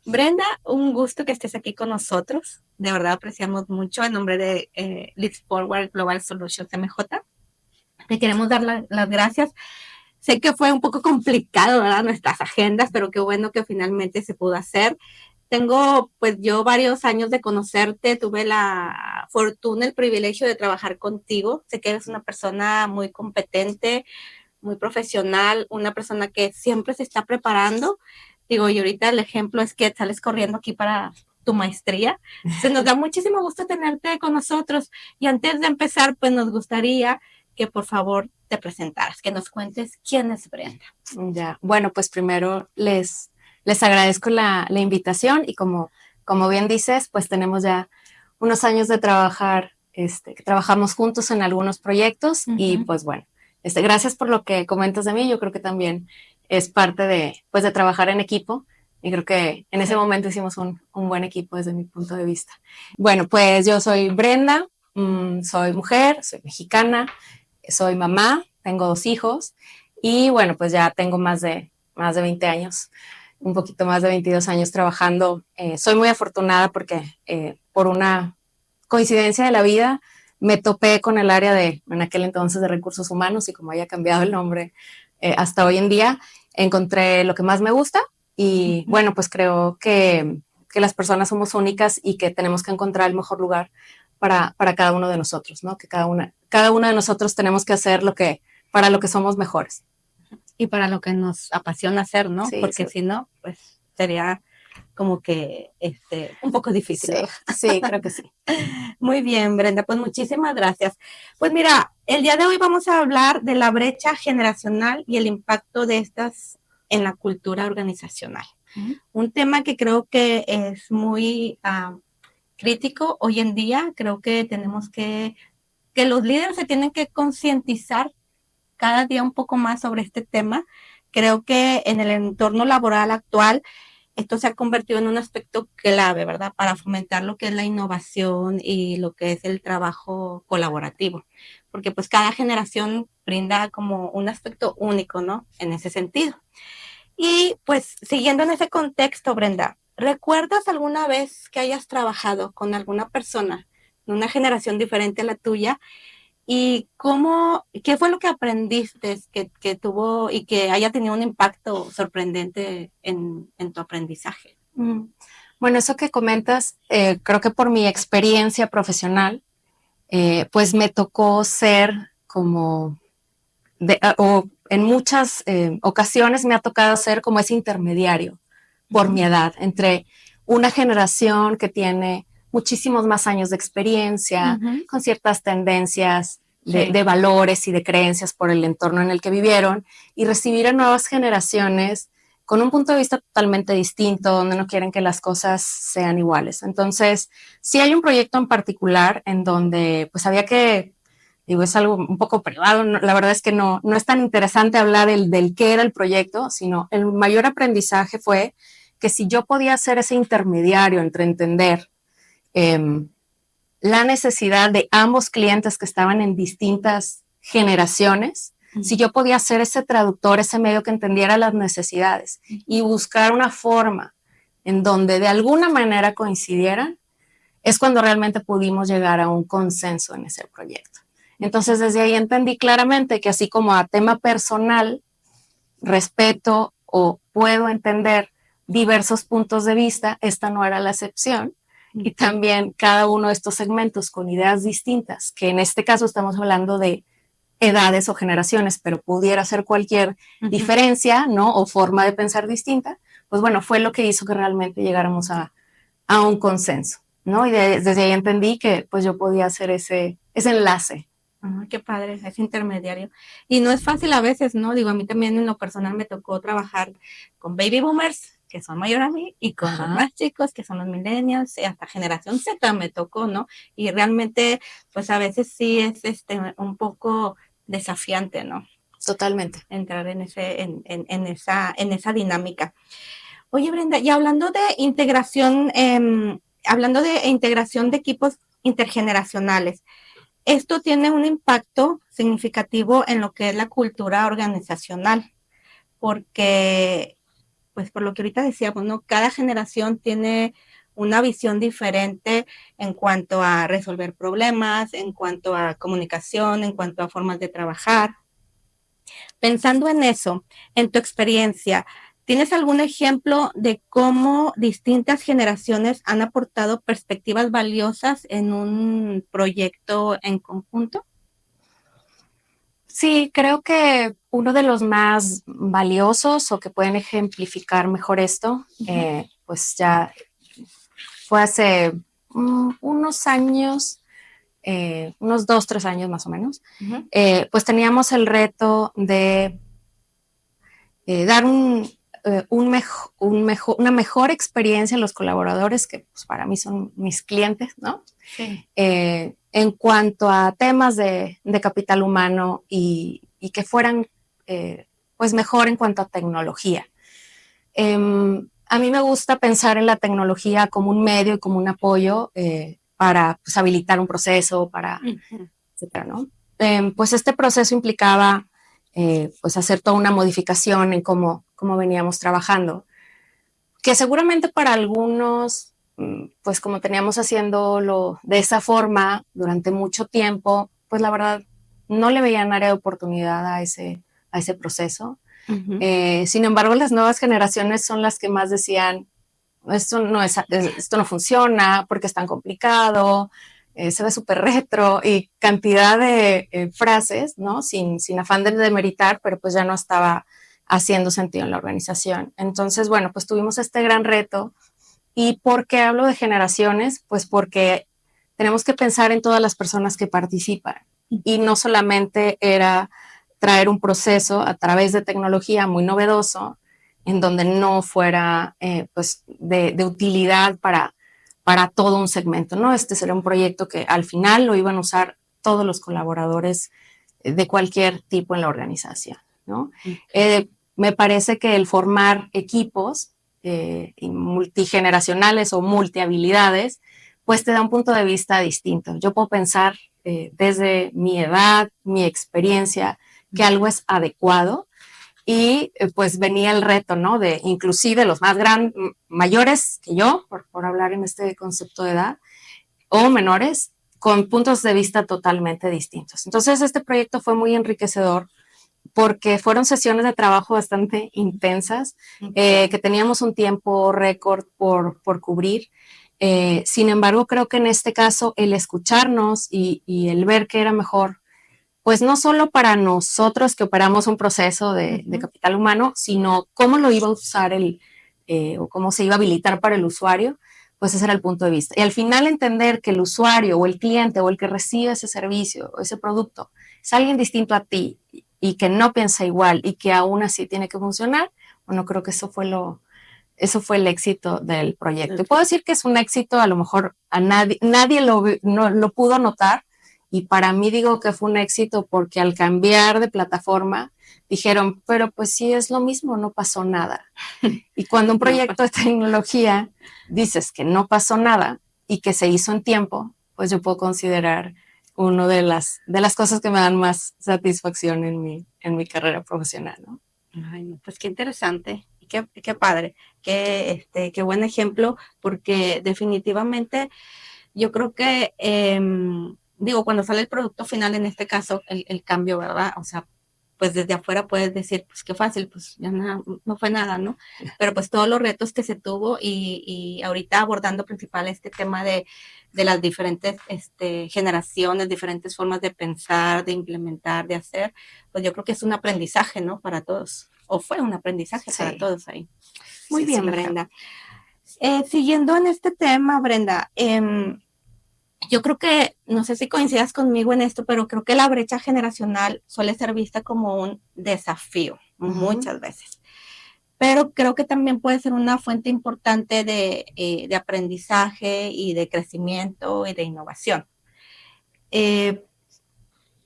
Brenda, un gusto que estés aquí con nosotros. De verdad apreciamos mucho en nombre de Leads Forward Global Solutions MJ. Te queremos dar las gracias. Sé que fue un poco complicado, ¿verdad? Nuestras agendas, pero qué bueno que finalmente se pudo hacer. Tengo, pues yo varios años de conocerte, tuve la fortuna, el privilegio de trabajar contigo. Sé que eres una persona muy competente, muy profesional, una persona que siempre se está preparando. Digo, y ahorita el ejemplo es que sales corriendo aquí para tu maestría. Se nos da muchísimo gusto tenerte con nosotros. Y antes de empezar, pues nos gustaría que por favor te presentaras, que nos cuentes quién es Brenda. Ya, bueno, pues primero les agradezco la invitación y como bien dices, pues tenemos ya unos años de trabajar, que trabajamos juntos en algunos proyectos y pues bueno, gracias por lo que comentas de mí. Yo creo que también es parte pues de trabajar en equipo y creo que en ese momento hicimos un buen equipo desde mi punto de vista. Bueno, pues yo soy Brenda, soy mujer, soy mexicana, soy mamá, tengo 2 hijos y bueno, pues ya tengo más de 20 años, un poquito más de 22 años trabajando. Soy muy afortunada porque por una coincidencia de la vida me topé con el área en aquel entonces de recursos humanos y como haya cambiado el nombre hasta hoy en día, encontré lo que más me gusta y bueno, pues creo que las personas somos únicas y que tenemos que encontrar el mejor lugar para cada uno de nosotros, ¿no? Que cada uno de nosotros tenemos que hacer para lo que somos mejores. Y para lo que nos apasiona hacer, ¿no? Sí, porque si no, pues sería como que un poco difícil, sí, ¿verdad? sí, creo que sí. Muy bien, Brenda, pues muchísimas gracias. Pues mira, el día de hoy vamos a hablar de la brecha generacional y el impacto de estas en la cultura organizacional. Un tema que creo que es muy crítico hoy en día. Creo que tenemos que los líderes se tienen que concientizar cada día un poco más sobre este tema. Creo que en el entorno laboral actual esto se ha convertido en un aspecto clave, ¿verdad? Para fomentar lo que es la innovación y lo que es el trabajo colaborativo. Porque pues cada generación brinda como un aspecto único, ¿no? En ese sentido. Y pues siguiendo en ese contexto, Brenda, ¿recuerdas alguna vez que hayas trabajado con alguna persona de una generación diferente a la tuya? ¿Y qué fue lo que aprendiste que tuvo y que haya tenido un impacto sorprendente en tu aprendizaje? Bueno, eso que comentas, creo que por mi experiencia profesional, pues me tocó ser o en muchas ocasiones me ha tocado ser como ese intermediario por mi edad entre una generación que tiene muchísimos más años de experiencia, con ciertas tendencias de valores y de creencias por el entorno en el que vivieron, y recibir a nuevas generaciones con un punto de vista totalmente distinto, donde no quieren que las cosas sean iguales. Entonces, sí hay un proyecto en particular en donde pues había que, digo, es algo un poco privado, la verdad es que no es tan interesante hablar del qué era el proyecto, sino el mayor aprendizaje fue que si yo podía ser ese intermediario entre entender la necesidad de ambos clientes que estaban en distintas generaciones, si yo podía ser ese traductor, ese medio que entendiera las necesidades y buscar una forma en donde de alguna manera coincidieran, es cuando realmente pudimos llegar a un consenso en ese proyecto. Entonces, desde ahí entendí claramente que así como a tema personal, respeto o puedo entender diversos puntos de vista, esta no era la excepción. Y también cada uno de estos segmentos con ideas distintas, que en este caso estamos hablando de edades o generaciones, pero pudiera ser cualquier diferencia, ¿no? O forma de pensar distinta, pues bueno, fue lo que hizo que realmente llegáramos a un consenso, ¿no? Y desde ahí entendí que pues yo podía hacer ese enlace. Qué padre, es intermediario. Y no es fácil a veces, ¿no? Digo, a mí también en lo personal me tocó trabajar con baby boomers, que son mayor a mí, y con los más chicos, que son los millennials, y hasta generación Z me tocó, ¿no? Y realmente, pues a veces sí es un poco desafiante, ¿no? Totalmente. Entrar en esa dinámica. Oye, Brenda, y hablando de integración de equipos intergeneracionales, esto tiene un impacto significativo en lo que es la cultura organizacional, porque pues por lo que ahorita decíamos, ¿no? Cada generación tiene una visión diferente en cuanto a resolver problemas, en cuanto a comunicación, en cuanto a formas de trabajar. Pensando en eso, en tu experiencia, ¿tienes algún ejemplo de cómo distintas generaciones han aportado perspectivas valiosas en un proyecto en conjunto? Sí, creo que uno de los más valiosos o que pueden ejemplificar mejor esto, pues ya fue hace unos años, unos 2, 3 años más o menos, pues teníamos el reto de dar una mejor experiencia a los colaboradores, que pues, para mí son mis clientes, ¿no? Sí. En cuanto a temas de capital humano y que fueran pues mejor en cuanto a tecnología. A mí me gusta pensar en la tecnología como un medio y como un apoyo para pues, habilitar un proceso, para, etcétera, ¿no? Pues este proceso implicaba pues hacer toda una modificación en cómo veníamos trabajando, que seguramente para algunos, pues como teníamos haciéndolo de esa forma durante mucho tiempo, pues la verdad no le veían área de oportunidad a ese proceso. Sin embargo, las nuevas generaciones son las que más decían, esto no funciona porque es tan complicado, se ve súper retro y cantidad de frases, ¿no? Sin afán de demeritar, pero pues ya no estaba haciendo sentido en la organización. Entonces, bueno, pues tuvimos este gran reto. ¿Y por qué hablo de generaciones? Pues porque tenemos que pensar en todas las personas que participan y no solamente era traer un proceso a través de tecnología muy novedoso en donde no fuera pues de utilidad para todo un segmento, ¿no? Este sería un proyecto que al final lo iban a usar todos los colaboradores de cualquier tipo en la organización, ¿no? Me parece que el formar equipos multigeneracionales o multihabilidades, pues te da un punto de vista distinto. Yo puedo pensar desde mi edad, mi experiencia, que algo es adecuado y pues venía el reto, ¿no? De inclusive los más mayores que yo, por hablar en este concepto de edad, o menores, con puntos de vista totalmente distintos. Entonces este proyecto fue muy enriquecedor porque fueron sesiones de trabajo bastante intensas, que teníamos un tiempo récord por cubrir. Sin embargo, creo que en este caso el escucharnos y el ver que era mejor, pues no solo para nosotros que operamos un proceso de capital humano, sino cómo lo iba a usar o cómo se iba a habilitar para el usuario, pues ese era el punto de vista. Y al final entender que el usuario o el cliente o el que recibe ese servicio o ese producto es alguien distinto a ti y que no piensa igual y que aún así tiene que funcionar, bueno, creo que eso fue el éxito del proyecto. Y puedo decir que es un éxito, a lo mejor a nadie lo pudo notar, y para mí digo que fue un éxito porque al cambiar de plataforma dijeron, pero pues sí es lo mismo, no pasó nada. Y cuando un proyecto de tecnología dices que no pasó nada y que se hizo en tiempo, pues yo puedo considerar una de las cosas que me dan más satisfacción en mi carrera profesional, ¿no? Ay, no, pues qué interesante y qué padre, qué buen ejemplo, porque definitivamente yo creo que, digo, cuando sale el producto final, en este caso, el cambio, ¿verdad? O sea, pues desde afuera puedes decir, pues qué fácil, pues ya no fue nada, ¿no? Pero pues todos los retos que se tuvo y ahorita abordando principal este tema de las diferentes generaciones, diferentes formas de pensar, de implementar, de hacer, pues yo creo que es un aprendizaje, ¿no? Para todos, o fue un aprendizaje para todos ahí. Muy bien, sí, Brenda. Siguiendo en este tema, Brenda, yo creo que, no sé si coincidas conmigo en esto, pero creo que la brecha generacional suele ser vista como un desafío muchas veces. Pero creo que también puede ser una fuente importante de aprendizaje y de crecimiento y de innovación.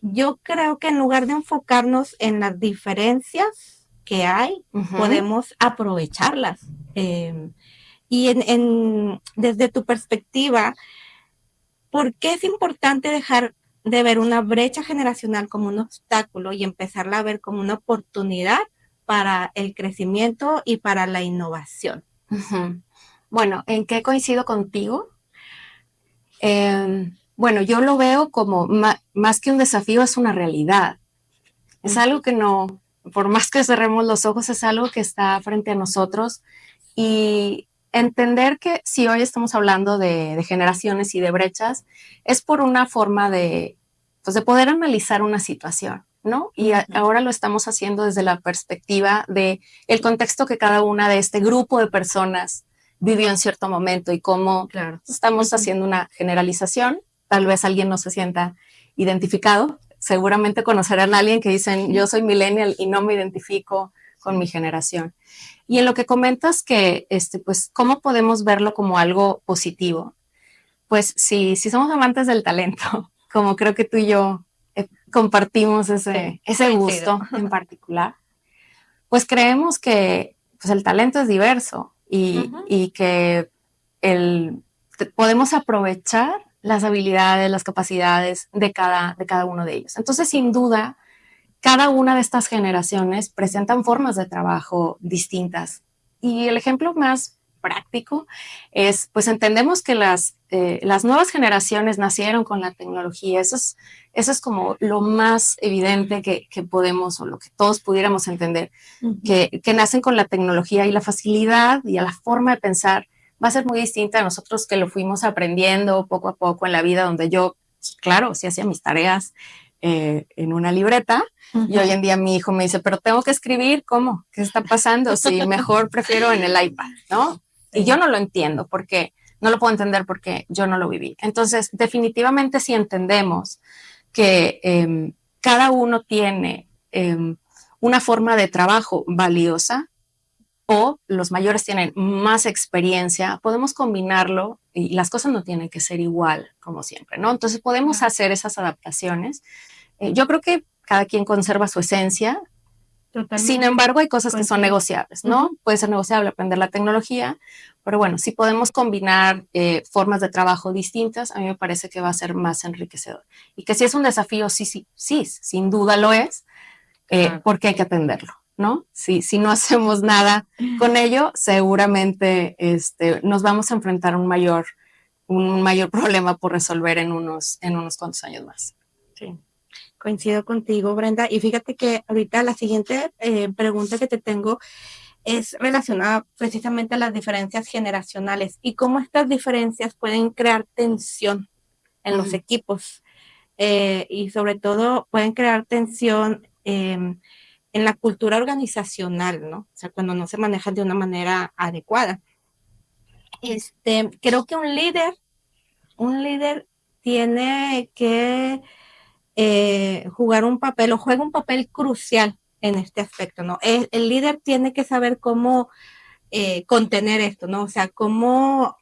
Yo creo que en lugar de enfocarnos en las diferencias que hay, podemos aprovecharlas. Y desde tu perspectiva, ¿por qué es importante dejar de ver una brecha generacional como un obstáculo y empezarla a ver como una oportunidad para el crecimiento y para la innovación. Uh-huh. Bueno, ¿en qué coincido contigo? Bueno, yo lo veo como más que un desafío, es una realidad. Es algo que no, por más que cerremos los ojos, es algo que está frente a nosotros. Y entender que si hoy estamos hablando de generaciones y de brechas, es por una forma pues de poder analizar una situación, ¿no? Y ahora lo estamos haciendo desde la perspectiva de el contexto que cada una de este grupo de personas vivió en cierto momento y cómo estamos haciendo una generalización. Tal vez alguien no se sienta identificado. Seguramente conocerán a alguien que dicen, yo soy millennial y no me identifico con mi generación. Y en lo que comentas que, pues, ¿cómo podemos verlo como algo positivo? Pues si somos amantes del talento, como creo que tú y yo compartimos ese gusto en particular, pues creemos que pues, el talento es diverso y que podemos aprovechar las habilidades, las capacidades de cada uno de ellos. Entonces, sin duda, cada una de estas generaciones presentan formas de trabajo distintas. Y el ejemplo más práctico es, pues entendemos que las nuevas generaciones nacieron con la tecnología. Eso es como lo más evidente que podemos, o lo que todos pudiéramos entender, que nacen con la tecnología y la facilidad y la forma de pensar va a ser muy distinta a nosotros que lo fuimos aprendiendo poco a poco en la vida, donde yo, claro, sí hacía mis tareas en una libreta, y hoy en día mi hijo me dice, pero tengo que escribir, ¿cómo? ¿Qué está pasando? Sí, mejor prefiero en el iPad, ¿no? Y yo no lo entiendo porque no lo puedo entender porque yo no lo viví. Entonces, definitivamente si entendemos que cada uno tiene una forma de trabajo valiosa, o los mayores tienen más experiencia, podemos combinarlo y las cosas no tienen que ser igual como siempre, ¿no? Entonces podemos hacer esas adaptaciones. Yo creo que cada quien conserva su esencia. Totalmente. Sin embargo, hay cosas que son negociables, ¿no? Puede ser negociable aprender la tecnología, pero bueno, si podemos combinar formas de trabajo distintas, a mí me parece que va a ser más enriquecedor. Y que si es un desafío, sí, sin duda lo es, porque hay que atenderlo, ¿no? Si no hacemos nada con ello, seguramente nos vamos a enfrentar a un mayor problema por resolver en unos cuantos años más. Sí. Coincido contigo, Brenda. Y fíjate que ahorita la siguiente pregunta que te tengo es relacionada precisamente a las diferencias generacionales y cómo estas diferencias pueden crear tensión en los equipos y sobre todo pueden crear tensión en la cultura organizacional, ¿no? O sea, cuando no se manejan de una manera adecuada. Creo que un líder tiene que jugar un papel o juega un papel crucial en este aspecto, ¿no? El líder tiene que saber cómo contener esto, ¿no? O sea, cómo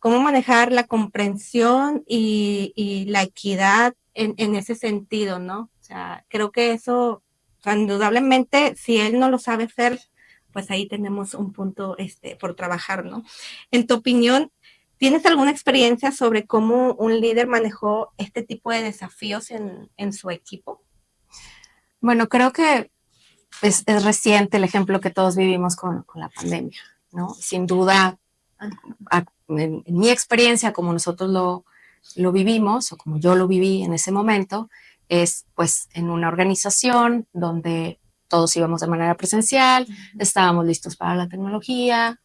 manejar la comprensión y la equidad en ese sentido, ¿no? O sea, creo que eso, indudablemente, si él no lo sabe hacer, pues ahí tenemos un punto por trabajar, ¿no? En tu opinión, ¿tienes alguna experiencia sobre cómo un líder manejó este tipo de desafíos en su equipo? Bueno, creo que es reciente el ejemplo que todos vivimos con la pandemia, ¿no? Sin duda, en mi experiencia, como nosotros lo vivimos, o como yo lo viví en ese momento, es pues en una organización donde todos íbamos de manera presencial, estábamos listos para la tecnología,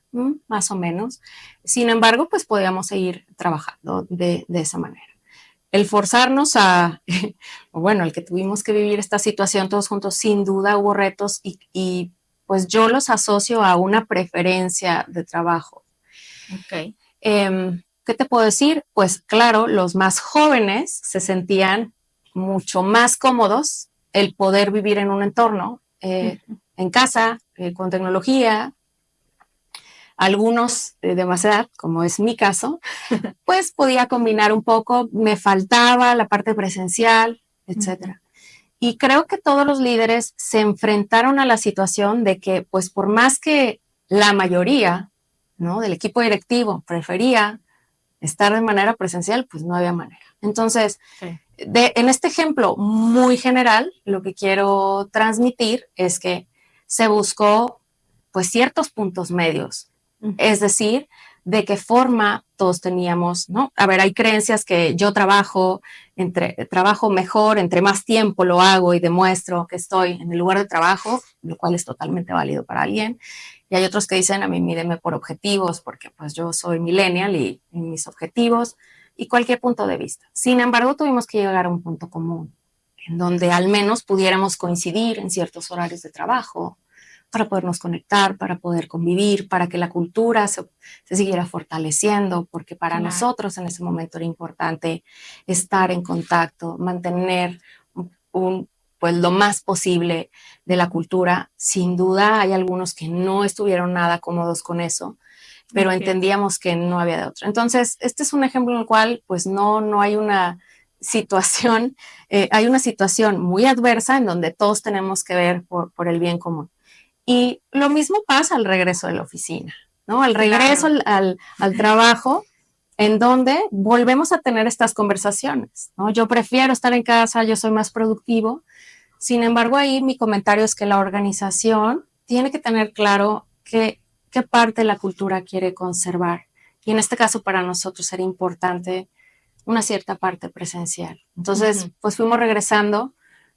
más o menos. Sin embargo, pues podíamos seguir trabajando de esa manera. El forzarnos el que tuvimos que vivir esta situación todos juntos, sin duda hubo retos y pues yo los asocio a una preferencia de trabajo. Okay. ¿Qué te puedo decir? Pues claro, los más jóvenes se sentían mucho más cómodos el poder vivir en un entorno, en casa, con tecnología. Algunos de más edad, como es mi caso, pues podía combinar un poco, me faltaba la parte presencial, etcétera. Y creo que todos los líderes se enfrentaron a la situación de que, pues por más que la mayoría, ¿no?, del equipo directivo prefería estar de manera presencial, pues no había manera. Entonces, En este ejemplo muy general, lo que quiero transmitir es que se buscó pues ciertos puntos medios, es decir, de qué forma todos teníamos, ¿no? A ver, hay creencias que yo trabajo mejor, entre más tiempo lo hago y demuestro que estoy en el lugar de trabajo, lo cual es totalmente válido para alguien. Y hay otros que dicen, a mí mídeme por objetivos, porque pues yo soy millennial y mis objetivos y cualquier punto de vista. Sin embargo, tuvimos que llegar a un punto común, en donde al menos pudiéramos coincidir en ciertos horarios de trabajo, para podernos conectar, para poder convivir, para que la cultura se siguiera fortaleciendo, porque para nosotros en ese momento era importante estar en contacto, mantener pues lo más posible de la cultura. Sin duda hay algunos que no estuvieron nada cómodos con eso, pero entendíamos que no había de otra. Entonces, este es un ejemplo en el cual pues no hay una situación, hay una situación muy adversa en donde todos tenemos que ver por el bien común. Y lo mismo pasa al regreso de la oficina, ¿no? Al regreso al trabajo, en donde volvemos a tener estas conversaciones, ¿no? Yo prefiero estar en casa, yo soy más productivo. Sin embargo, ahí mi comentario es que la organización tiene que tener claro qué parte de la cultura quiere conservar. Y en este caso, para nosotros era importante una cierta parte presencial. Entonces, pues fuimos regresando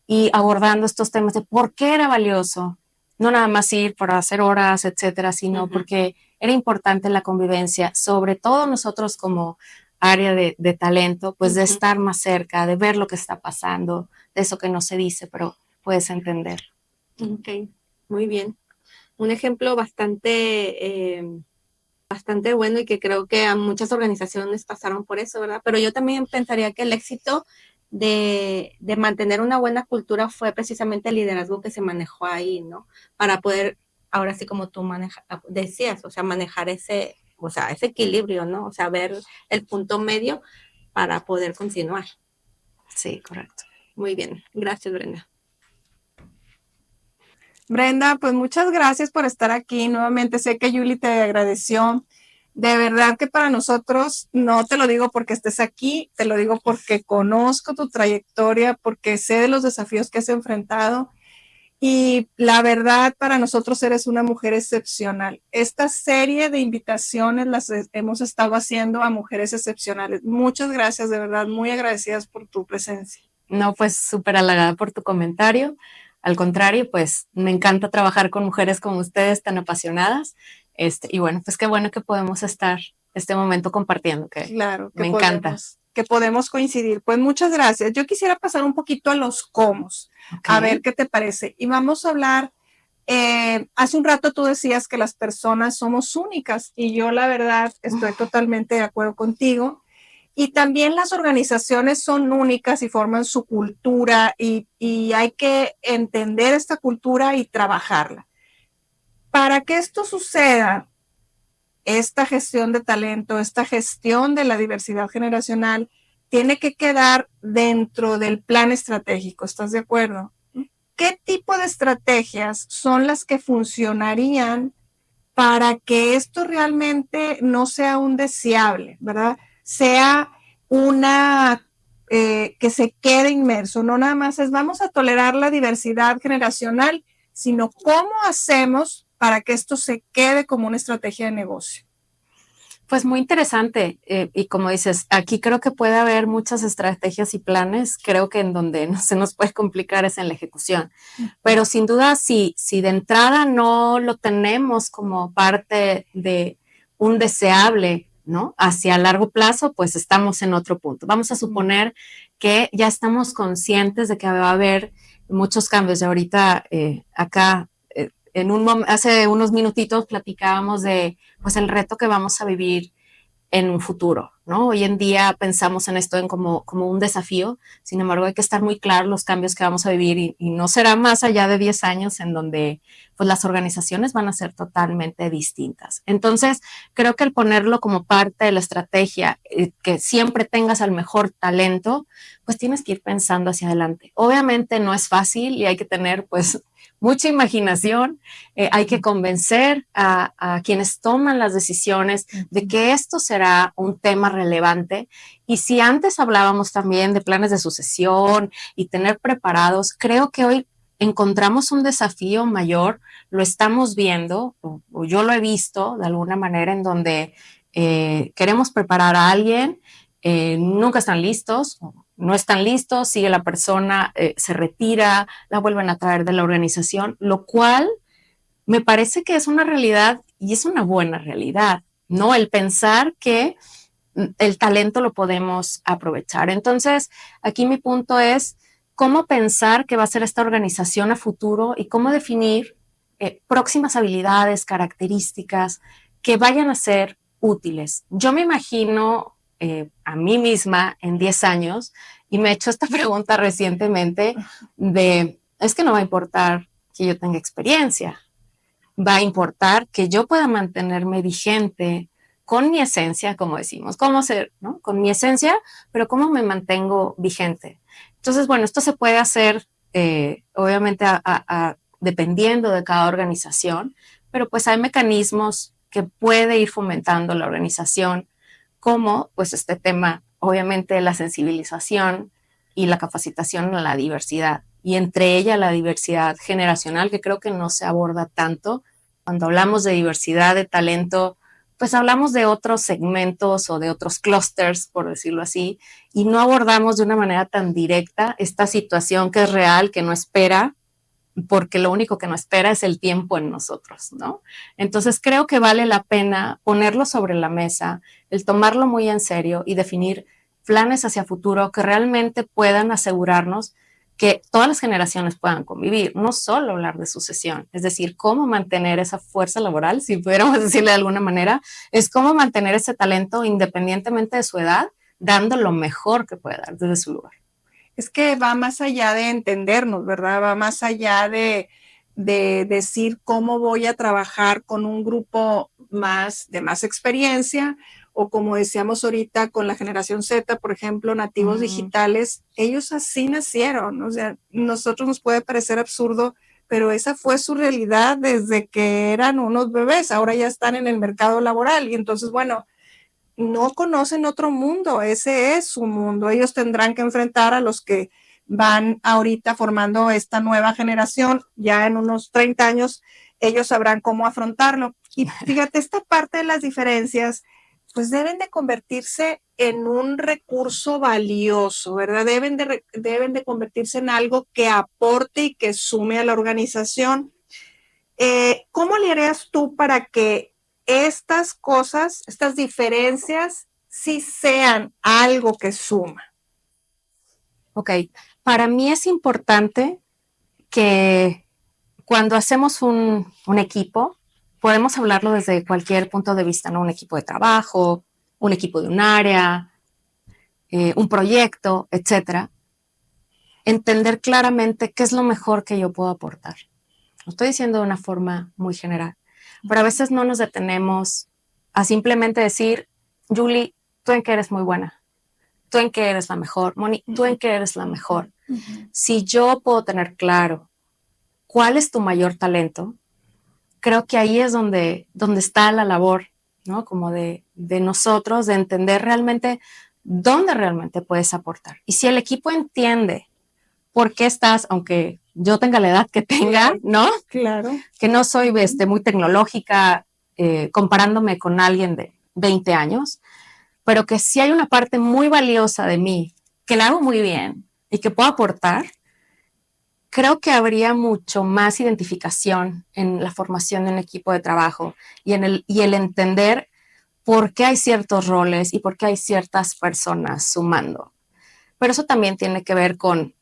y abordando estos temas de por qué era valioso, no nada más ir para hacer horas, etcétera, sino porque era importante la convivencia, sobre todo nosotros como área de talento, pues de estar más cerca, de ver lo que está pasando, de eso que no se dice, pero puedes entender. Ok, muy bien. Un ejemplo bastante bueno y que creo que a muchas organizaciones pasaron por eso, ¿verdad? Pero yo también pensaría que el éxito de mantener una buena cultura fue precisamente el liderazgo que se manejó ahí, ¿no? Para poder, ahora sí como tú decías, o sea, manejar ese equilibrio, ¿no? O sea, ver el punto medio para poder continuar. Sí, correcto. Muy bien. Gracias, Brenda. Brenda, pues muchas gracias por estar aquí. Nuevamente sé que Yuli te agradeció. De verdad que para nosotros, no te lo digo porque estés aquí, te lo digo porque conozco tu trayectoria, porque sé de los desafíos que has enfrentado y la verdad para nosotros eres una mujer excepcional. Esta serie de invitaciones las hemos estado haciendo a mujeres excepcionales. Muchas gracias, de verdad, muy agradecidas por tu presencia. No, pues súper halagada por tu comentario. Al contrario, pues me encanta trabajar con mujeres como ustedes tan apasionadas. Y bueno, pues qué bueno que podemos estar este momento compartiendo, que claro, que me encanta. Que podemos coincidir. Pues muchas gracias. Yo quisiera pasar un poquito a los cómo. A ver qué te parece. Y vamos a hablar, hace un rato tú decías que las personas somos únicas y yo la verdad estoy totalmente de acuerdo contigo. Y también las organizaciones son únicas y forman su cultura y hay que entender esta cultura y trabajarla. Para que esto suceda, esta gestión de talento, esta gestión de la diversidad generacional, tiene que quedar dentro del plan estratégico. ¿Estás de acuerdo? ¿Qué tipo de estrategias son las que funcionarían para que esto realmente no sea un deseable, ¿verdad? Sea una que se quede inmerso, no nada más es vamos a tolerar la diversidad generacional, sino cómo hacemos para que esto se quede como una estrategia de negocio. Pues muy interesante y como dices, aquí creo que puede haber muchas estrategias y planes, creo que en donde no se nos puede complicar es en la ejecución, pero sin duda si de entrada no lo tenemos como parte de un deseable, ¿no? Hacia largo plazo, pues estamos en otro punto. Vamos a suponer que ya estamos conscientes de que va a haber muchos cambios. Y ahorita acá hace unos minutitos platicábamos de pues el reto que vamos a vivir en un futuro, ¿no? Hoy en día pensamos en esto como un desafío, sin embargo hay que estar muy claros los cambios que vamos a vivir y no será más allá de 10 años en donde pues las organizaciones van a ser totalmente distintas. Entonces creo que el ponerlo como parte de la estrategia, que siempre tengas al mejor talento, pues tienes que ir pensando hacia adelante. Obviamente no es fácil y hay que tener pues mucha imaginación, hay que convencer a quienes toman las decisiones de que esto será un tema relevante. Y si antes hablábamos también de planes de sucesión y tener preparados, creo que hoy encontramos un desafío mayor, lo estamos viendo, o yo lo he visto de alguna manera, en donde queremos preparar a alguien, nunca están listos, no están listos, sigue la persona, se retira, la vuelven a traer de la organización, lo cual me parece que es una realidad y es una buena realidad, ¿no? El pensar que el talento lo podemos aprovechar. Entonces, aquí mi punto es cómo pensar que va a ser esta organización a futuro y cómo definir próximas habilidades, características que vayan a ser útiles. Yo me imagino a mí misma en 10 años y me he hecho esta pregunta recientemente es que no va a importar que yo tenga experiencia, va a importar que yo pueda mantenerme vigente con mi esencia, como decimos, cómo ser, ¿no? Con mi esencia, pero cómo me mantengo vigente. Entonces, bueno, esto se puede hacer, obviamente, dependiendo de cada organización, pero pues hay mecanismos que puede ir fomentando la organización, como pues este tema, obviamente, la sensibilización y la capacitación a la diversidad, y entre ella la diversidad generacional, que creo que no se aborda tanto. Cuando hablamos de diversidad de talento, pues hablamos de otros segmentos o de otros clusters, por decirlo así, y no abordamos de una manera tan directa esta situación que es real, que no espera, porque lo único que no espera es el tiempo en nosotros, ¿no? Entonces creo que vale la pena ponerlo sobre la mesa, el tomarlo muy en serio y definir planes hacia futuro que realmente puedan asegurarnos que todas las generaciones puedan convivir, no solo hablar de sucesión, es decir, cómo mantener esa fuerza laboral, si pudiéramos decirle de alguna manera, es cómo mantener ese talento independientemente de su edad, dando lo mejor que pueda dar desde su lugar. Es que va más allá de entendernos, ¿verdad? Va más allá de decir cómo voy a trabajar con un grupo de más experiencia, o como decíamos ahorita con la generación Z, por ejemplo, nativos digitales, ellos así nacieron. O sea, nosotros nos puede parecer absurdo, pero esa fue su realidad desde que eran unos bebés. Ahora ya están en el mercado laboral y entonces, bueno, no conocen otro mundo, ese es su mundo. Ellos tendrán que enfrentar a los que van ahorita formando esta nueva generación, ya en unos 30 años, ellos sabrán cómo afrontarlo. Y fíjate, esta parte de las diferencias, pues deben de convertirse en un recurso valioso, ¿verdad? Deben de convertirse en algo que aporte y que sume a la organización. ¿Cómo le harías tú para que estas cosas, estas diferencias, sí sean algo que suma? Ok, para mí es importante que cuando hacemos un equipo, podemos hablarlo desde cualquier punto de vista, ¿no? Un equipo de trabajo, un equipo de un área, un proyecto, etcétera. Entender claramente qué es lo mejor que yo puedo aportar. Lo estoy diciendo de una forma muy general, pero a veces no nos detenemos a simplemente decir, Julie, tú en qué eres muy buena, tú en qué eres la mejor, Moni, tú en qué eres la mejor. Si yo puedo tener claro cuál es tu mayor talento, creo que ahí es donde está la labor, ¿no? Como de nosotros, de entender realmente dónde realmente puedes aportar. Y si el equipo entiende por qué estás, aunque yo tenga la edad que tenga, ¿no? Claro. Que no soy muy tecnológica comparándome con alguien de 20 años, pero que sí hay una parte muy valiosa de mí que la hago muy bien y que puedo aportar. Creo que habría mucho más identificación en la formación de un equipo de trabajo y el entender por qué hay ciertos roles y por qué hay ciertas personas sumando. Pero eso también tiene que ver con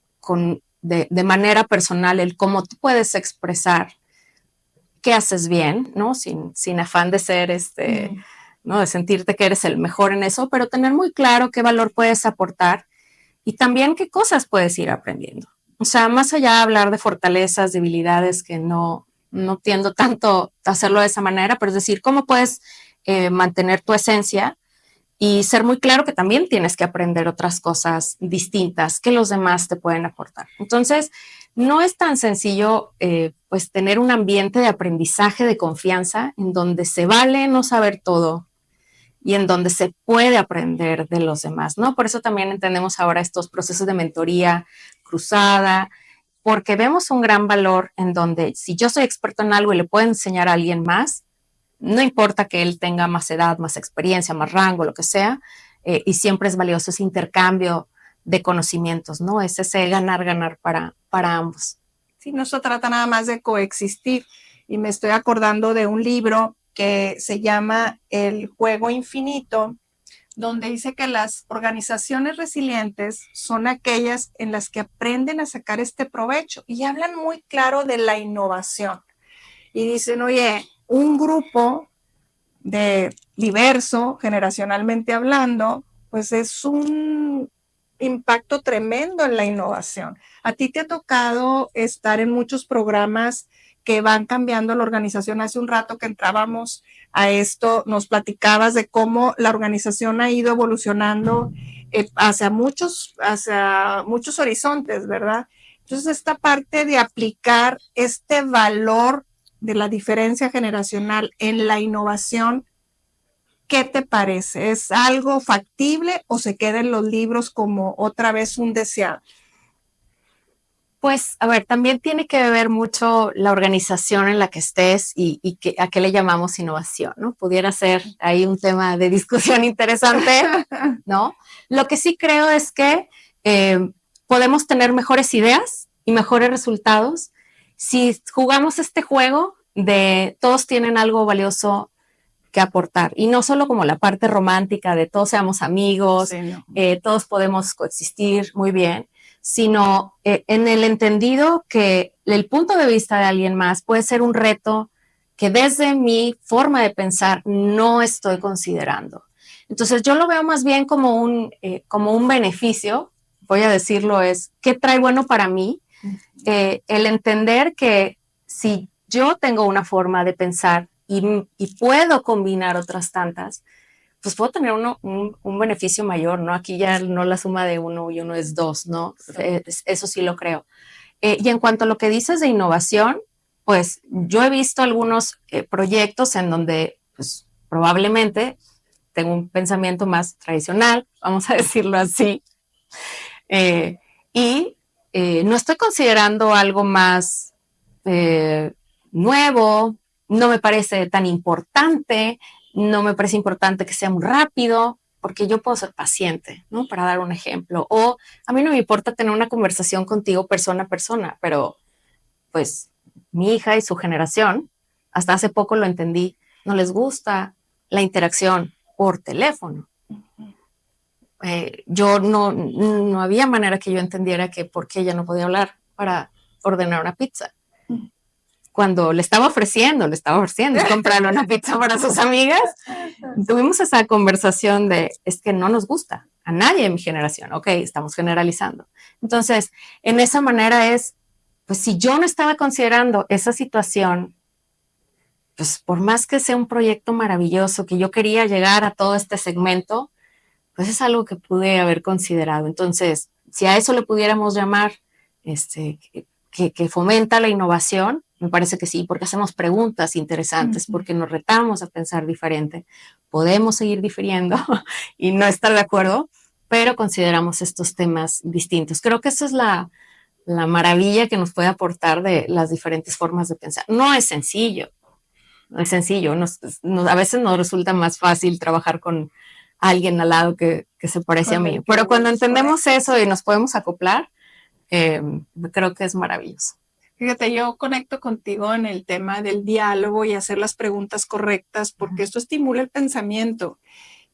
de manera personal el cómo tú puedes expresar qué haces bien, ¿no? Sin afán de ser ¿no? De sentirte que eres el mejor en eso, pero tener muy claro qué valor puedes aportar y también qué cosas puedes ir aprendiendo. O sea, más allá de hablar de fortalezas, debilidades, que no tiendo tanto a hacerlo de esa manera, pero es decir, cómo puedes mantener tu esencia y ser muy claro que también tienes que aprender otras cosas distintas que los demás te pueden aportar. Entonces, no es tan sencillo pues tener un ambiente de aprendizaje, de confianza, en donde se vale no saber todo y en donde se puede aprender de los demás, ¿no? Por eso también entendemos ahora estos procesos de mentoría cruzada, porque vemos un gran valor en donde si yo soy experto en algo y le puedo enseñar a alguien más, no importa que él tenga más edad, más experiencia, más rango, lo que sea, y siempre es valioso ese intercambio de conocimientos, ¿no? Es ese ganar para ambos. Sí, no se trata nada más de coexistir. Y me estoy acordando de un libro que se llama El juego infinito, donde dice que las organizaciones resilientes son aquellas en las que aprenden a sacar este provecho y hablan muy claro de la innovación. Y dicen, oye, un grupo de diverso, generacionalmente hablando, pues es un impacto tremendo en la innovación. A ti te ha tocado estar en muchos programas que van cambiando la organización. Hace un rato que entrábamos a esto, nos platicabas de cómo la organización ha ido evolucionando hacia muchos horizontes, ¿verdad? Entonces, esta parte de aplicar este valor de la diferencia generacional en la innovación, ¿qué te parece? ¿Es algo factible o se queda en los libros como otra vez un deseado? Pues, a ver, también tiene que ver mucho la organización en la que estés y a qué le llamamos innovación, ¿no? Pudiera ser ahí un tema de discusión interesante, ¿no? Lo que sí creo es que podemos tener mejores ideas y mejores resultados si jugamos este juego de todos tienen algo valioso que aportar. Y no solo como la parte romántica de todos seamos amigos, sí, no. Todos podemos coexistir muy bien, sino en el entendido que el punto de vista de alguien más puede ser un reto que desde mi forma de pensar no estoy considerando. Entonces yo lo veo más bien como un beneficio, voy a decirlo, es ¿qué trae bueno para mí? El entender que si yo tengo una forma de pensar y puedo combinar otras tantas, pues puedo tener un beneficio mayor, ¿no? Aquí ya no la suma de 1 y 1 es 2, ¿no? Eso sí lo creo. Y en cuanto a lo que dices de innovación, pues yo he visto algunos proyectos en donde pues, probablemente tengo un pensamiento más tradicional, vamos a decirlo así, y no estoy considerando algo más nuevo, no me parece tan importante, no me parece importante que sea muy rápido, porque yo puedo ser paciente, ¿no? Para dar un ejemplo. O a mí no me importa tener una conversación contigo persona a persona, pero pues mi hija y su generación, hasta hace poco lo entendí, no les gusta la interacción por teléfono. Yo no había manera que yo entendiera que por qué ella no podía hablar para ordenar una pizza. Cuando le estaba ofreciendo comprarle una pizza para sus amigas, tuvimos esa conversación de, es que no nos gusta a nadie en mi generación, ok, estamos generalizando. Entonces, en esa manera es, pues si yo no estaba considerando esa situación, pues por más que sea un proyecto maravilloso, que yo quería llegar a todo este segmento, pues es algo que pude haber considerado. Entonces, si a eso le pudiéramos llamar, que fomenta la innovación, me parece que sí, porque hacemos preguntas interesantes, porque nos retamos a pensar diferente. Podemos seguir difiriendo y no estar de acuerdo, pero consideramos estos temas distintos. Creo que esa es la maravilla que nos puede aportar de las diferentes formas de pensar. No es sencillo, a veces nos resulta más fácil trabajar con alguien al lado que se parece a mí, pero cuando entendemos eso y nos podemos acoplar, creo que es maravilloso. Fíjate, yo conecto contigo en el tema del diálogo y hacer las preguntas correctas, porque esto estimula el pensamiento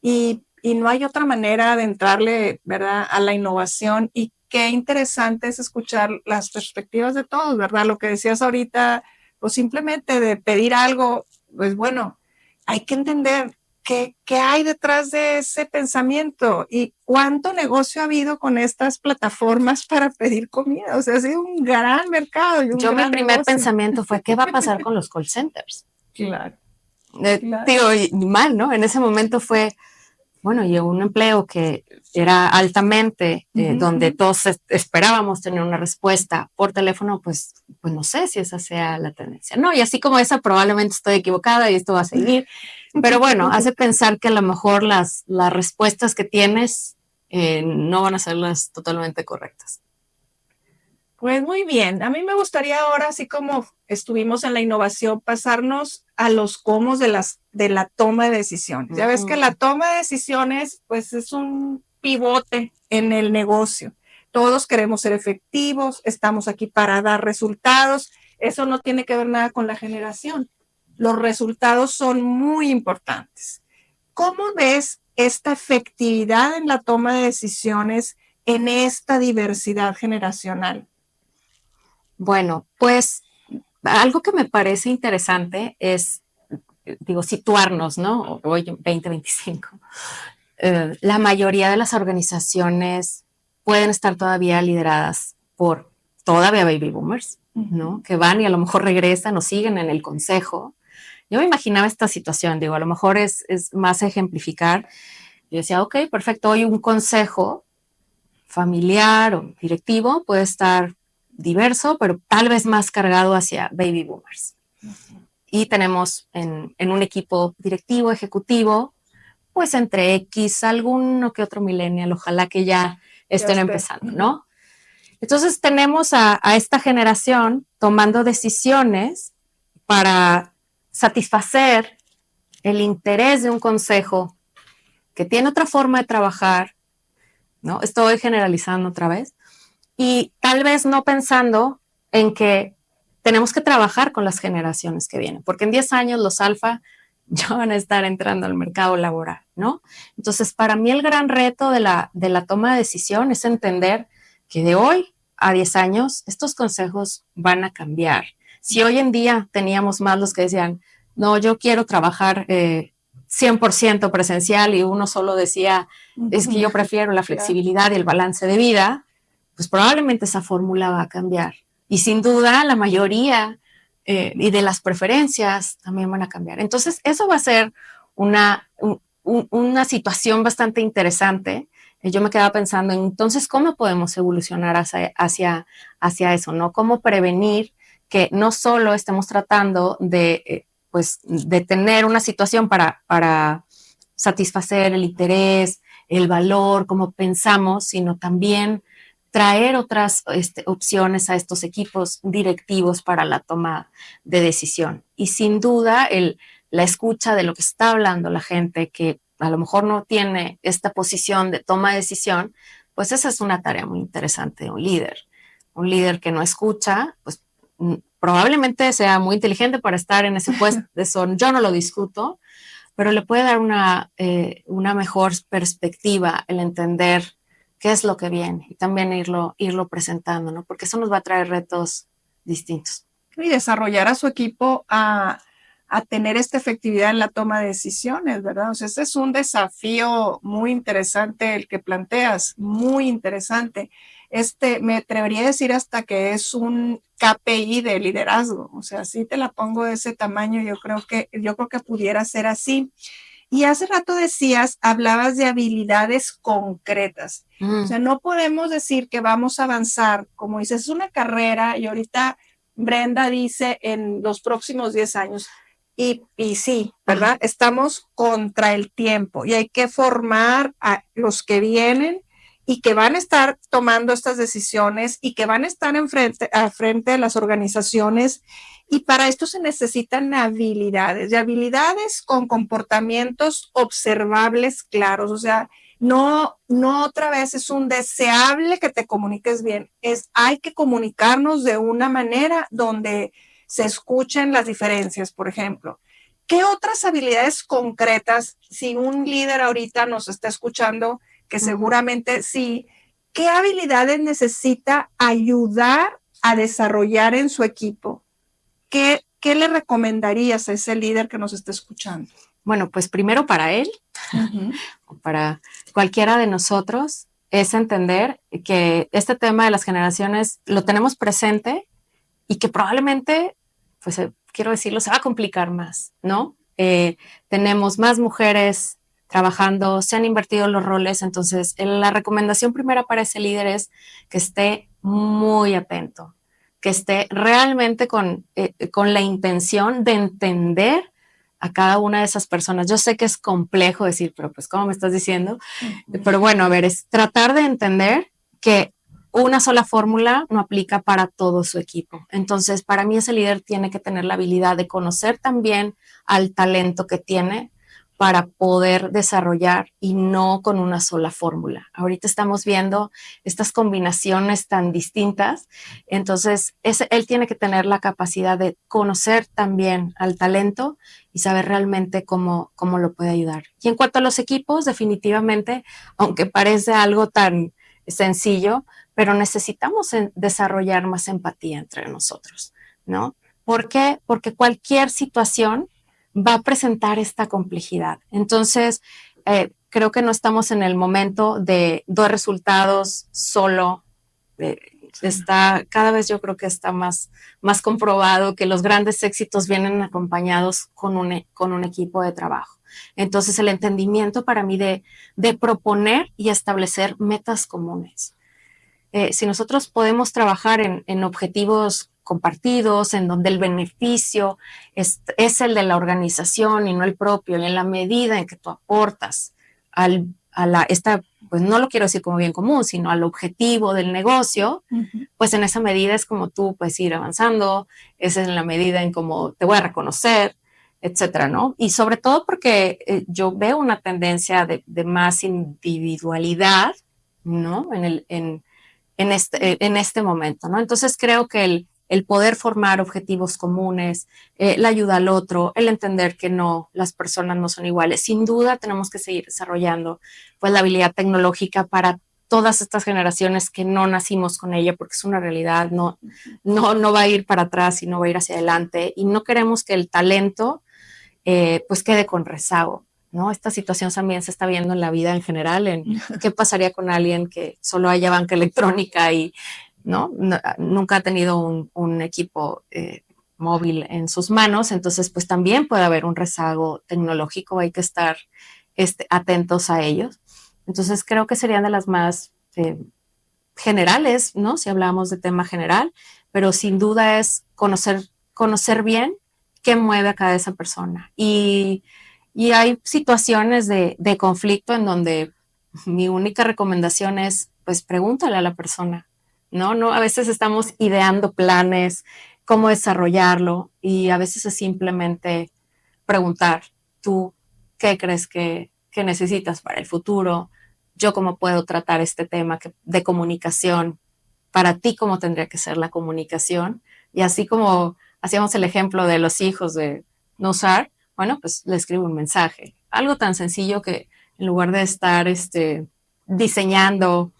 y no hay otra manera de entrarle, ¿verdad?, a la innovación. Y qué interesante es escuchar las perspectivas de todos, ¿verdad? Lo que decías ahorita, pues simplemente de pedir algo, pues bueno, hay que entender qué hay detrás de ese pensamiento y cuánto negocio ha habido con estas plataformas para pedir comida. O sea, ha sido un gran mercado. Mi primer pensamiento fue, ¿qué va a pasar con los call centers? Claro. Digo, mal, ¿no? En ese momento fue, bueno, y un empleo que era altamente, donde todos esperábamos tener una respuesta por teléfono, pues no sé si esa sea la tendencia. No, y así como esa, probablemente estoy equivocada y esto va a seguir. Pero bueno, hace pensar que a lo mejor las respuestas que tienes no van a ser las totalmente correctas. Pues muy bien, a mí me gustaría ahora, así como estuvimos en la innovación, pasarnos a los cómo de la toma de decisiones. Ya ves que la toma de decisiones, pues es un pivote en el negocio. Todos queremos ser efectivos, estamos aquí para dar resultados. Eso no tiene que ver nada con la generación. Los resultados son muy importantes. ¿Cómo ves esta efectividad en la toma de decisiones en esta diversidad generacional? Bueno, pues algo que me parece interesante es, situarnos, ¿no? Hoy 2025. La mayoría de las organizaciones pueden estar todavía lideradas por todavía baby boomers, ¿no? Que van y a lo mejor regresan o siguen en el consejo. Yo me imaginaba esta situación, a lo mejor es más ejemplificar. Yo decía, ok, perfecto, hoy un consejo familiar o directivo puede estar diverso, pero tal vez más cargado hacia baby boomers. Y tenemos en un equipo directivo, ejecutivo, pues entre X, alguno que otro millennial, ojalá que ya estén empezando, ¿no? Entonces tenemos a esta generación tomando decisiones para satisfacer el interés de un consejo que tiene otra forma de trabajar, ¿no? Estoy generalizando otra vez. Y tal vez no pensando en que tenemos que trabajar con las generaciones que vienen, porque en 10 años los alfa ya van a estar entrando al mercado laboral, ¿no? Entonces, para mí el gran reto de la toma de decisión es entender que de hoy a 10 años estos consejos van a cambiar. Si hoy en día teníamos más los que decían, no, yo quiero trabajar 100% presencial y uno solo decía, es que yo prefiero la flexibilidad y el balance de vida, pues probablemente esa fórmula va a cambiar. Y sin duda la mayoría y de las preferencias también van a cambiar. Entonces eso va a ser una situación bastante interesante. Yo me quedaba pensando en entonces cómo podemos evolucionar hacia eso, ¿no? Cómo prevenir que no solo estemos tratando de tener una situación para satisfacer el interés, el valor, como pensamos, sino también traer otras opciones a estos equipos directivos para la toma de decisión. Y sin duda, la escucha de lo que está hablando la gente que a lo mejor no tiene esta posición de toma de decisión, pues esa es una tarea muy interesante de un líder. Un líder que no escucha, pues probablemente sea muy inteligente para estar en ese puesto, eso yo no lo discuto, pero le puede dar una mejor perspectiva el entender qué es lo que viene y también irlo presentando, ¿no? Porque eso nos va a traer retos distintos. Y desarrollar a su equipo a tener esta efectividad en la toma de decisiones, ¿verdad? O sea, este es un desafío muy interesante el que planteas, muy interesante. Me atrevería a decir hasta que es un KPI de liderazgo. O sea, si te la pongo de ese tamaño, yo creo que pudiera ser así. Y hace rato hablabas de habilidades concretas. O sea, no podemos decir que vamos a avanzar, como dices, es una carrera y ahorita Brenda dice en los próximos 10 años. Y sí, ¿verdad? Estamos contra el tiempo y hay que formar a los que vienen y que van a estar tomando estas decisiones y que van a estar al frente de las organizaciones. Y para esto se necesitan habilidades, y habilidades con comportamientos observables claros. O sea, no otra vez es un deseable que te comuniques bien, hay que comunicarnos de una manera donde se escuchen las diferencias, por ejemplo. ¿Qué otras habilidades concretas, si un líder ahorita nos está escuchando, que seguramente sí, qué habilidades necesita ayudar a desarrollar en su equipo? ¿Qué le recomendarías a ese líder que nos está escuchando? Bueno, pues primero para él, o para cualquiera de nosotros, es entender que este tema de las generaciones lo tenemos presente y que probablemente, pues quiero decirlo, se va a complicar más, ¿no? Tenemos más mujeres trabajando, se han invertido los roles, entonces la recomendación primera para ese líder es que esté muy atento, que esté realmente con la intención de entender a cada una de esas personas. Yo sé que es complejo decir, pero pues, ¿cómo me estás diciendo? Pero bueno, a ver, es tratar de entender que una sola fórmula no aplica para todo su equipo. Entonces, para mí ese líder tiene que tener la habilidad de conocer también al talento que tiene para poder desarrollar y no con una sola fórmula. Ahorita estamos viendo estas combinaciones tan distintas, entonces él tiene que tener la capacidad de conocer también al talento y saber realmente cómo lo puede ayudar. Y en cuanto a los equipos, definitivamente, aunque parece algo tan sencillo, pero necesitamos desarrollar más empatía entre nosotros, ¿no? ¿Por qué? Porque cualquier situación va a presentar esta complejidad. Entonces, creo que no estamos en el momento de dos resultados solo. Cada vez yo creo que está más comprobado que los grandes éxitos vienen acompañados con un equipo de trabajo. Entonces, el entendimiento para mí de proponer y establecer metas comunes. Si nosotros podemos trabajar en objetivos compartidos, en donde el beneficio es el de la organización y no el propio, y en la medida en que tú aportas pues no lo quiero decir como bien común, sino al objetivo del negocio, pues en esa medida es como tú puedes ir avanzando, es en la medida en cómo te voy a reconocer, etcétera, ¿no? Y sobre todo porque yo veo una tendencia de más individualidad, ¿no? En este momento, ¿no? Entonces creo que el poder formar objetivos comunes, la ayuda al otro, el entender que no, las personas no son iguales. Sin duda tenemos que seguir desarrollando pues la habilidad tecnológica para todas estas generaciones que no nacimos con ella, porque es una realidad, no va a ir para atrás, sino va a ir hacia adelante, y no queremos que el talento pues quede con rezago, ¿no? Esta situación también se está viendo en la vida en general, en qué pasaría con alguien que solo haya banca electrónica y nunca ha tenido un equipo móvil en sus manos, entonces pues también puede haber un rezago tecnológico, hay que estar atentos a ellos. Entonces creo que serían de las más generales, ¿no? Si hablamos de tema general, pero sin duda es conocer bien qué mueve a cada esa persona. Y hay situaciones de conflicto en donde mi única recomendación es, pues pregúntale a la persona, ¿no? A veces estamos ideando planes, cómo desarrollarlo, y a veces es simplemente preguntar, ¿tú qué crees que necesitas para el futuro? ¿Yo cómo puedo tratar este tema de comunicación? Para ti, ¿cómo tendría que ser la comunicación? Y así como hacíamos el ejemplo de los hijos de no usar, bueno, pues le escribo un mensaje. Algo tan sencillo que en lugar de estar diseñando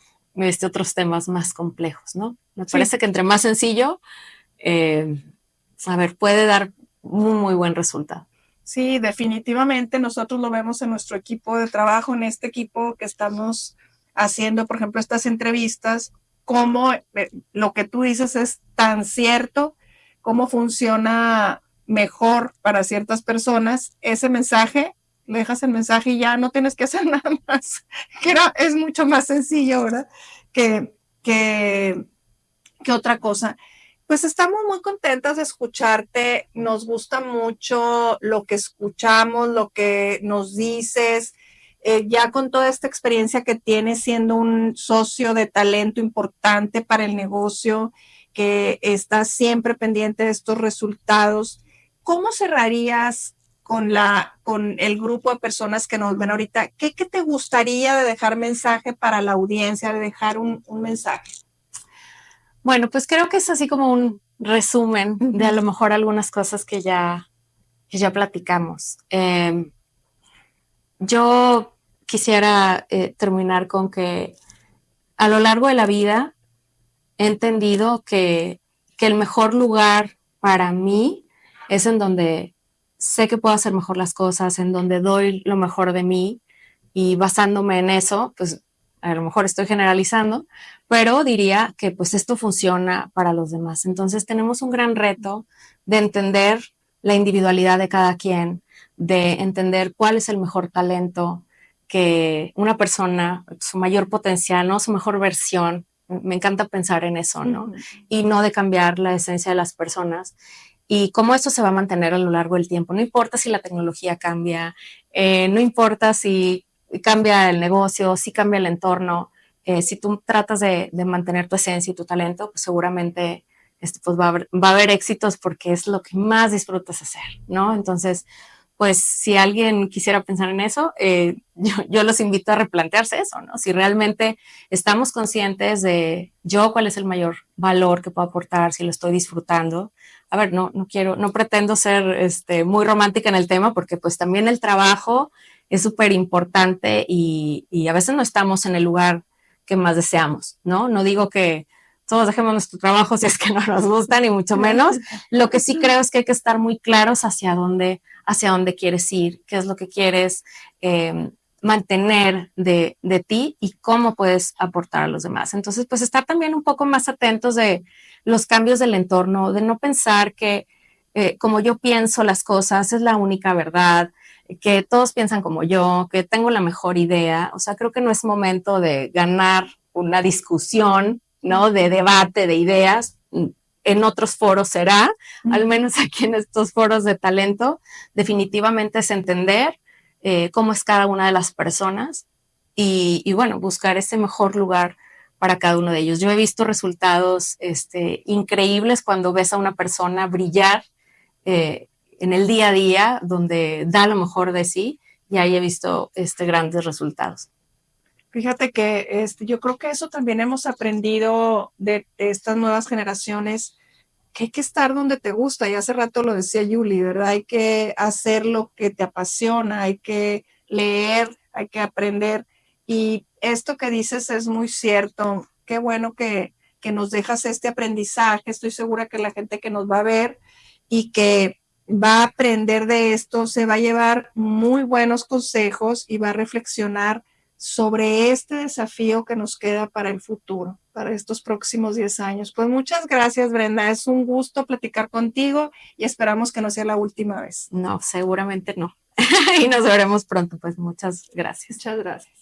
otros temas más complejos, ¿no? Me parece que entre más sencillo, puede dar un muy buen resultado. Sí, definitivamente nosotros lo vemos en nuestro equipo de trabajo, en este equipo que estamos haciendo, por ejemplo, estas entrevistas, cómo lo que tú dices es tan cierto, cómo funciona mejor para ciertas personas ese mensaje, le dejas el mensaje y ya no tienes que hacer nada más, que es mucho más sencillo, ¿verdad? Que otra cosa. Pues estamos muy contentas de escucharte, nos gusta mucho lo que escuchamos, lo que nos dices, ya con toda esta experiencia que tienes siendo un socio de talento importante para el negocio, que estás siempre pendiente de estos resultados. ¿Cómo cerrarías con el grupo de personas que nos ven ahorita? ¿Qué te gustaría de dejar mensaje para la audiencia, de dejar un mensaje? Bueno, pues creo que es así como un resumen de a lo mejor algunas cosas que ya platicamos. Yo quisiera terminar con que a lo largo de la vida he entendido que el mejor lugar para mí es en donde sé que puedo hacer mejor las cosas, en donde doy lo mejor de mí, y basándome en eso, pues a lo mejor estoy generalizando, pero diría que pues esto funciona para los demás. Entonces tenemos un gran reto de entender la individualidad de cada quien, de entender cuál es el mejor talento que una persona, su mayor potencial, ¿no? Su mejor versión. Me encanta pensar en eso, ¿no? Y no de cambiar la esencia de las personas. y cómo esto se va a mantener a lo largo del tiempo. No importa si la tecnología cambia, no importa si cambia el negocio, si cambia el entorno, si tú tratas de mantener tu esencia y tu talento, pues seguramente pues va a haber éxitos porque es lo que más disfrutas hacer, ¿no? Entonces, pues si alguien quisiera pensar en eso, yo los invito a replantearse eso, ¿no? Si realmente estamos conscientes de yo cuál es el mayor valor que puedo aportar, si lo estoy disfrutando. A ver, no pretendo ser muy romántica en el tema porque pues también el trabajo es súper importante y a veces no estamos en el lugar que más deseamos, ¿no? No digo que todos dejemos nuestro trabajo si es que no nos gusta, ni mucho menos. Lo que sí creo es que hay que estar muy claros hacia dónde quieres ir, qué es lo que quieres mantener de ti y cómo puedes aportar a los demás. Entonces, pues estar también un poco más atentos de los cambios del entorno, de no pensar que como yo pienso las cosas es la única verdad, que todos piensan como yo, que tengo la mejor idea. O sea, creo que no es momento de ganar una discusión, ¿no? De debate, de ideas. En otros foros será, al menos aquí en estos foros de talento, definitivamente es entender cómo es cada una de las personas y bueno, buscar ese mejor lugar para cada uno de ellos. Yo he visto resultados increíbles cuando ves a una persona brillar en el día a día, donde da lo mejor de sí, y ahí he visto grandes resultados. Fíjate que yo creo que eso también hemos aprendido de estas nuevas generaciones, que hay que estar donde te gusta. Y hace rato lo decía Yuli, ¿verdad? Hay que hacer lo que te apasiona, hay que leer, hay que aprender. Y esto que dices es muy cierto. Qué bueno que nos dejas este aprendizaje. Estoy segura que la gente que nos va a ver y que va a aprender de esto se va a llevar muy buenos consejos y va a reflexionar sobre este desafío que nos queda para el futuro, para estos próximos 10 años. Pues muchas gracias, Brenda. Es un gusto platicar contigo y esperamos que no sea la última vez. No, seguramente no. Y nos veremos pronto. Pues muchas gracias. Muchas gracias.